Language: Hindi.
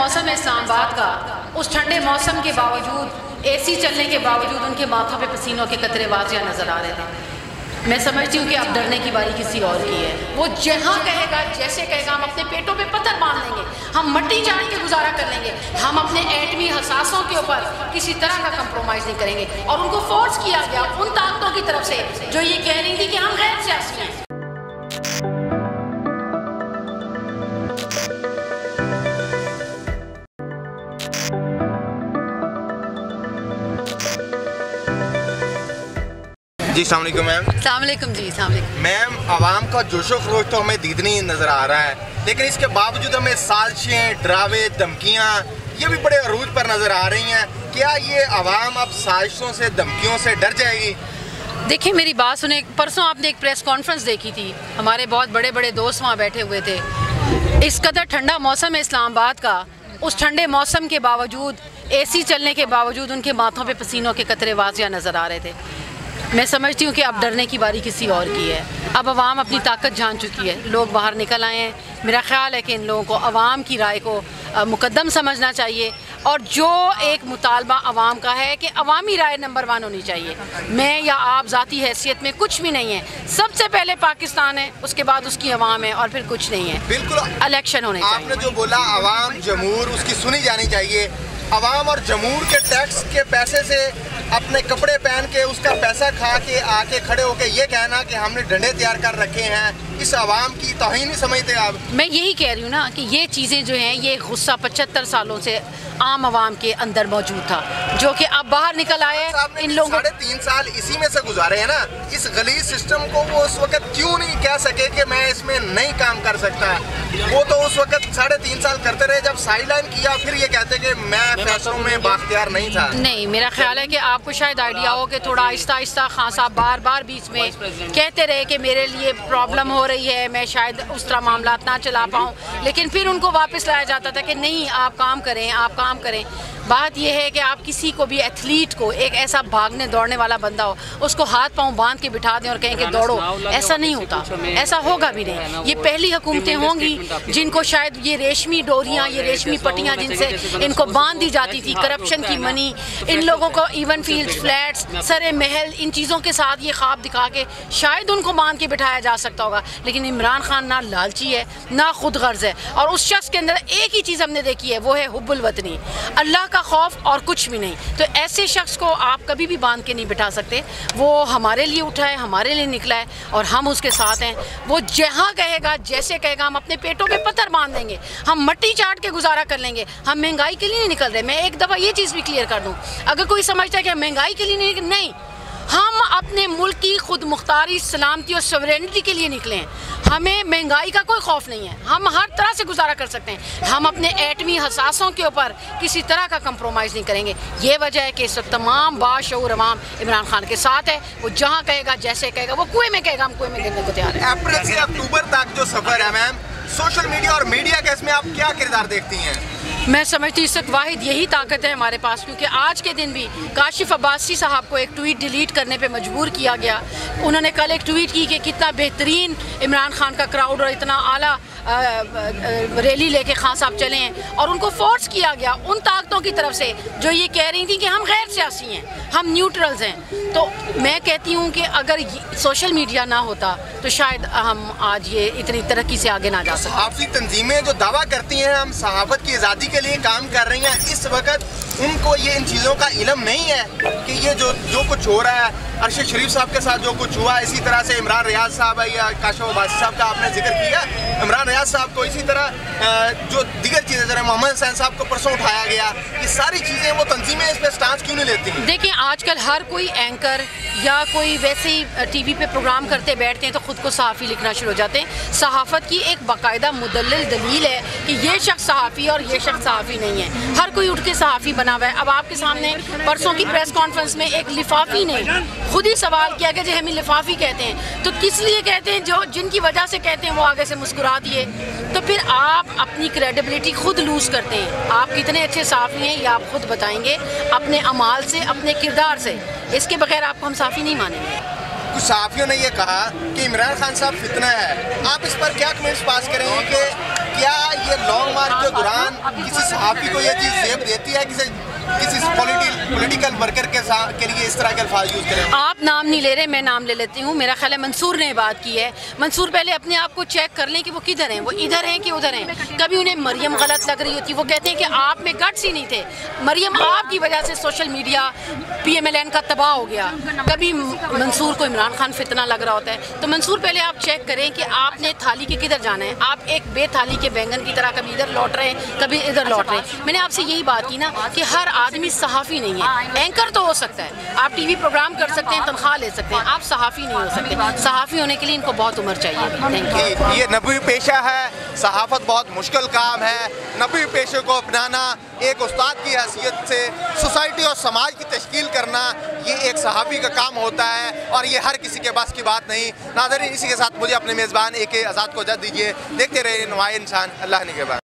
मौसम है इस्लामाबाद का, उस ठंडे मौसम के बावजूद एसी चलने के बावजूद उनके माथों पे पसीनों के कतरे वाज़िया नज़र आ रहे थे। मैं समझती हूँ कि अब डरने की बारी किसी और की है। वो जहाँ कहेगा जैसे कहेगा हम अपने पेटों पे पत्थर बांध लेंगे, हम मट्टी चाट के गुजारा कर लेंगे, हम अपने एटमी हसासों के ऊपर किसी तरह का कंप्रोमाइज़ नहीं करेंगे। और उनको फोर्स किया गया उन ताकतों की तरफ से जो ये कह रही थी कि हम गैर सियासी हैं। जी अस्सलाम वालेकुम मैम। अस्सलाम वालेकुम जी। अस्सलाम वालेकुम मैम, आवाम का जोशो खरोश तो हमें दिखनी नज़र आ रहा है, लेकिन इसके बावजूद हमें साजिशें, डरावे, धमकियाँ ये भी बड़े अरूज पर नज़र आ रही हैं। क्या ये आवाम अब साजिशों से, धमकियों से डर जाएगी? देखिए मेरी बात सुने, परसों आपने एक प्रेस कॉन्फ्रेंस देखी थी, हमारे बहुत बड़े बड़े दोस्त वहाँ बैठे हुए थे। इस कदर ठंडा मौसम है इस्लामाबाद का, उस ठंडे मौसम के बावजूद एसी चलने के बावजूद उनके माथों पे पसीनों के कतरे वाज़िया नज़र आ रहे थे। मैं समझती हूँ कि अब डरने की बारी किसी और की है। अब अवाम अपनी ताकत जान चुकी है, लोग बाहर निकल आए हैं। मेरा ख्याल है कि इन लोगों को अवाम की राय को मुकद्दम समझना चाहिए, और जो एक मुतालबा अवाम का है कि अवामी राय नंबर 1 होनी चाहिए। मैं या आप ज़ाती हैसियत में कुछ भी नहीं है, सबसे पहले पाकिस्तान है, उसके बाद उसकी अवाम है, और फिर कुछ नहीं है। बिल्कुल इलेक्शन होने चाहिए। आपने जो बोला अवाम जमूर, उसकी सुनी जानी चाहिए। अवाम और जमूर के टैक्स के पैसे से अपने कपड़े पहन के उसका पैसा खा के आके खड़े होके ये कहना कि हमने डंडे तैयार कर रखे हैं, इस अवाम की तौहीन नहीं समझते आप? मैं यही कह रही हूँ ना कि ये चीज़ें जो हैं, ये गुस्सा 75 सालों से आम आवाम के अंदर मौजूद था, जो कि अब बाहर निकल आए। इन लोगों 3.5 साल इसी में से गुजारे हैं ना। इस गलीज सिस्टम को वो उस वक्त क्यों नहीं कह सके कि मैं इसमें नहीं काम कर सकता? वो तो उस वक्त 3.5 साल करते रहे, जब साइडलाइन किया फिर ये कहते कि मैं फैसलों में बाख्तियार नहीं था। नहीं, मेरा ख्याल है कि आपको शायद आइडिया हो कि थोड़ा आहिस्ता आहिस्ता खान साहब बार बार बीच में कहते रहे कि मेरे लिए प्रॉब्लम हो रही है, मैं शायद उस तरह मामला ना चला पाऊँ, लेकिन फिर उनको वापस लाया जाता था कि नहीं आप काम करें, आप काम करें। बात यह है कि आप किसी को भी एथलीट को, एक ऐसा भागने दौड़ने वाला बंदा हो, उसको हाथ पांव बांध के बिठा दें और कहें कि दौड़ो, ऐसा नहीं होता, ऐसा होगा भी नहीं। ये पहली हुकूमतें होंगी जिनको शायद ये रेशमी डोरियां, ये रेशमी पट्टियां जिनसे इनको बांध दी जाती थी, करप्शन की मनी, इन लोगों को इवन फील्ड फ्लैट्स, सरे महल, इन चीज़ों के साथ ये ख्वाब दिखा के शायद उनको बांध के बिठाया जा सकता होगा। लेकिन इमरान खान ना लालची है, ना खुद गर्ज है, और उस शख्स के अंदर एक ही चीज़ हमने देखी है, वो है हुब्बुल वतनी, अल्लाह का खौफ और कुछ भी नहीं। तो ऐसे शख्स को आप कभी भी बांध के नहीं बिठा सकते। वो हमारे लिए उठा है, हमारे लिए निकला है, और हम उसके साथ हैं। वो जहाँ कहेगा जैसे कहेगा हम अपने पेटों पे पत्थर बांध देंगे, हम मट्टी चाट के गुजारा कर लेंगे। हम महंगाई के लिए नहीं निकल रहे। मैं एक दफ़ा ये चीज़ भी क्लियर कर दूँ, अगर कोई समझता है कि महंगाई के लिए नहीं, हम अपने मुल्क की खुद मुख्तारी, सलामती और सॉवरेनिटी के लिए निकले हैं। हमें महंगाई का कोई खौफ नहीं है, हम हर तरह से गुजारा कर सकते हैं। हम अपने एटमी हसासों के ऊपर किसी तरह का कंप्रोमाइज़ नहीं करेंगे। ये वजह है कि इस वक्त तमाम बाशऊर अवाम इमरान खान के साथ है। वो जहाँ कहेगा जैसे कहेगा, वो कुएं में कहेगा हम कुएं में गिरने को तैयार है। अप्रैल से अक्टूबर तक जो सफ़र है मैम, सोशल मीडिया और मीडिया का इसमें आप क्या किरदार देखती हैं? मैं समझती हूँ इस वक्त वाहिद यही ताकत है हमारे पास, क्योंकि आज के दिन भी काशिफ अब्बासी साहब को एक ट्वीट डिलीट करने पे मजबूर किया गया। उन्होंने कल एक ट्वीट की कि कितना बेहतरीन इमरान खान का क्राउड और इतना आला रैली लेके खान साहब चले हैं, और उनको फोर्स किया गया उन ताकतों की तरफ से जो ये कह रही थी कि हम गैर सियासी हैं, हम न्यूट्रल्स हैं। तो मैं कहती हूँ कि अगर सोशल मीडिया ना होता तो शायद हम आज ये इतनी तरक्की से आगे ना जा सकते। सहाफ़ी तंजीमें जो दावा करती हैं हम सहाफ़त की आज़ादी के लिए काम कर रही हैं, इस वक्त उनको ये इन चीज़ों का इल्म नहीं है कि ये जो कुछ हो रहा है, अरशद शरीफ साहब के साथ जो कुछ हुआ, इसी तरह से इमरान रियाज साहब है या काशिफ अब्बासी साहब का आपने जिक्र किया, इमरान रियाज साहब को, इसी तरह जो दीगर चीज़ें, जरा मोहम्मद हुसैन साहब को परसों उठाया गया, ये सारी चीज़ें वो तंजीमें इस पर स्टांस क्यों नहीं लेती? देखिए आजकल हर कोई एंकर या कोई वैसे ही टीवी पे प्रोग्राम करते बैठते हैं तो ख़ुद को सहाफ़ी लिखना शुरू हो जाते हैं। सहाफ़त की एक बाकायदा मुदल्लिल दलील है कि ये शख्स सहाफ़ी और ये शख्स सहाफ़ी नहीं है। हर कोई उठ के सहाफ़ी बना हुआ है। अब आपके सामने परसों की प्रेस कॉन्फ्रेंस में एक लिफाफी ने खुद ही सवाल किया कि जो हमें लिफाफी कहते हैं, तो किस लिए कहते हैं? जो जिनकी वजह से कहते हैं वो आगे से मुस्कुरा दिए। तो फिर आप अपनी क्रेडिबिलिटी खुद लूज़ करते हैं। आप कितने अच्छे सहाफ़ी हैं ये आप खुद बताएंगे अपने अमाल से, अपने किरदार से। इसके बगैर आपको हम सहाफ़ी नहीं मानेंगे। कुछ सहाफ़ियों ने यह कहा कि इमरान खान साहब फितना है, आप इस पर क्या कमेंट्स पास करेंगे कि क्या ये लॉन्ग मार्च के दौरान किसी सहाफ़ी को ये चीज़ जेब देती है कि किसी पॉलिटिकल वर्कर के लिए इस तरह के अल्फाज यूज़ करें? आप नाम नहीं ले रहे, मैं नाम ले लेती हूँ। मेरा ख्याल है मंसूर ने बात की है। मंसूर पहले अपने आप को चेक कर लें कि वो किधर हैं, वो इधर हैं कि उधर हैं। कभी उन्हें मरियम गलत लग रही होती, वो कहते हैं कि आप में गट्स ही नहीं थे। मरियम आपकी वजह से सोशल मीडिया PMLN का तबाह हो गया। कभी मंसूर को इमरान खान फितना लग रहा होता है। तो मंसूर पहले आप चेक करें कि आपने थाली के किधर जाना है। आप एक बेथाली के बैंगन की तरह कभी इधर लौट रहे हैं, कभी इधर लौट रहे हैं। मैंने आपसे यही बात की ना कि हर आदमी सहाफ़ी नहीं है। एंकर तो हो सकता है, आप TV प्रोग्राम कर सकते हैं, तनख्वाह ले सकते हैं, आप सहाफ़ी नहीं हो सकते। सहाफ़ी होने के लिए इनको बहुत उम्र चाहिए। Thank you. ये नबी पेशा है, सहाफ़त बहुत मुश्किल काम है। नबी पेशे को अपनाना, एक उस्ताद की हैसियत से सोसाइटी और समाज की तश्कील करना, ये एक सहाफ़ी का काम होता है और ये हर किसी के बस की बात नहीं। नाज़रीन, इसी के साथ मुझे अपने मेज़बान AK आज़ाद को इजाज़त दीजिए। देखते रहिए नुमाए इंसान। अल्लाह निगहबान।